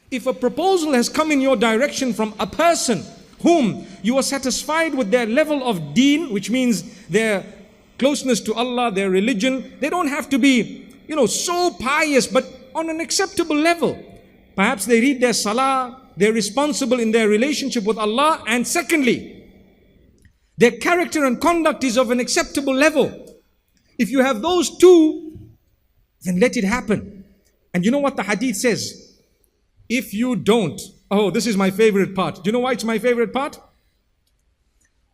If a proposal has come in your direction from a person whom you are satisfied with their level of deen, which means their closeness to Allah, their religion, they don't have to be, so pious, but on an acceptable level. Perhaps they read their salah, they're responsible in their relationship with Allah, and secondly, their character and conduct is of an acceptable level. If you have those two, then let it happen. And you know what the hadith says? If you don't, oh, this is my favorite part. Do you know why it's my favorite part?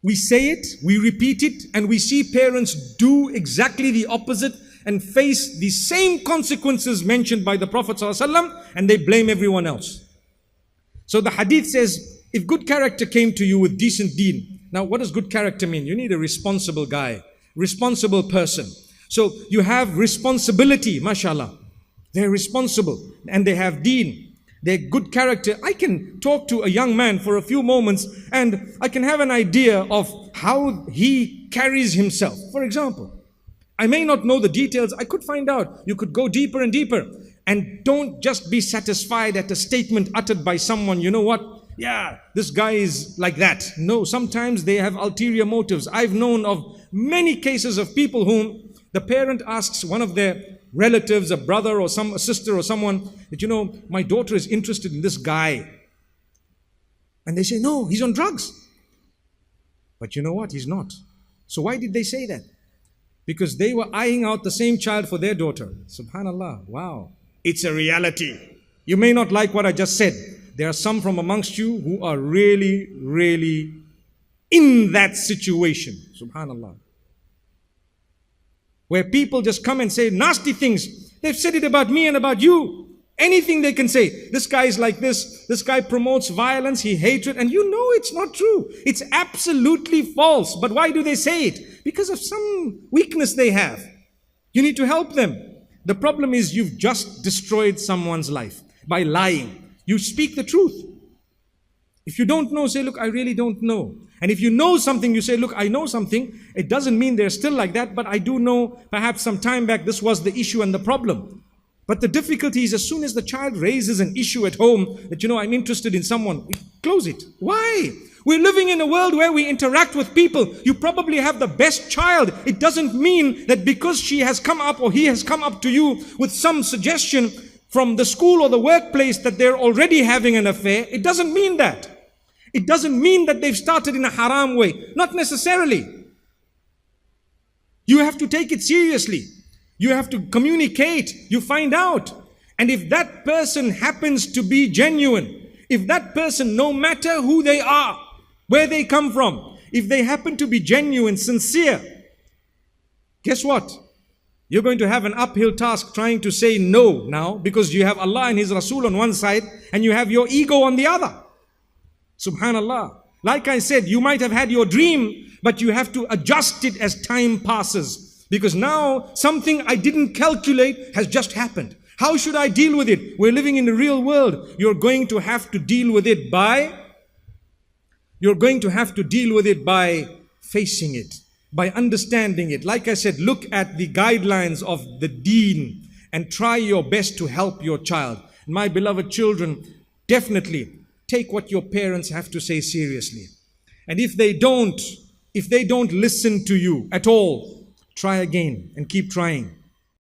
We say it, we repeat it, and we see parents do exactly the opposite and face the same consequences mentioned by the Prophet ﷺ, and they blame everyone else. So the hadith says, if good character came to you with decent deen. Now, what does good character mean? You need a responsible guy, responsible person. So you have responsibility, mashallah. They're responsible and they have deen. They're good character. I can talk to a young man for a few moments and I can have an idea of how he carries himself. For example, I may not know the details. I could find out. You could go deeper and deeper. And don't just be satisfied at a statement uttered by someone. You know what? Yeah, this guy is like that. No, sometimes they have ulterior motives. I've known of many cases of people whom the parent asks one of their relatives, a brother or a sister or someone, that, my daughter is interested in this guy. And they say, no, he's on drugs. But you know what? He's not. So why did they say that? Because they were eyeing out the same child for their daughter. Subhanallah. Wow. It's a reality. You may not like what I just said. There are some from amongst you who are really, really in that situation. Subhanallah. Where people just come and say nasty things. They've said it about me and about you. Anything they can say. This guy is like this. This guy promotes violence. He hates it. And you know it's not true. It's absolutely false. But why do they say it? Because of some weakness they have. You need to help them. The problem is you've just destroyed someone's life by lying. You speak the truth. If you don't know, say, look, I really don't know. And if you know something, you say, look, I know something. It doesn't mean they're still like that, but I do know perhaps some time back this was the issue and the problem. But the difficulty is as soon as the child raises an issue at home that, I'm interested in someone, close it. Why? We're living in a world where we interact with people. You probably have the best child. It doesn't mean that because she has come up or he has come up to you with some suggestion from the school or the workplace that they're already having an affair. It doesn't mean that. It doesn't mean that they've started in a haram way. Not necessarily. You have to take it seriously. You have to communicate. You find out. And if that person happens to be genuine, if that person, no matter who they are, where they come from, if they happen to be genuine, sincere, guess what? You're going to have an uphill task trying to say no now because you have Allah and His Rasul on one side and you have your ego on the other. Subhanallah. Like I said, you might have had your dream, but you have to adjust it as time passes. Because now something I didn't calculate has just happened. How should I deal with it? We're living in the real world. You're going to have to deal with it by facing it, by understanding it. Like I said, look at the guidelines of the deen and try your best to help your child. My beloved children, definitely take what your parents have to say seriously. And if they don't listen to you at all, try again and keep trying.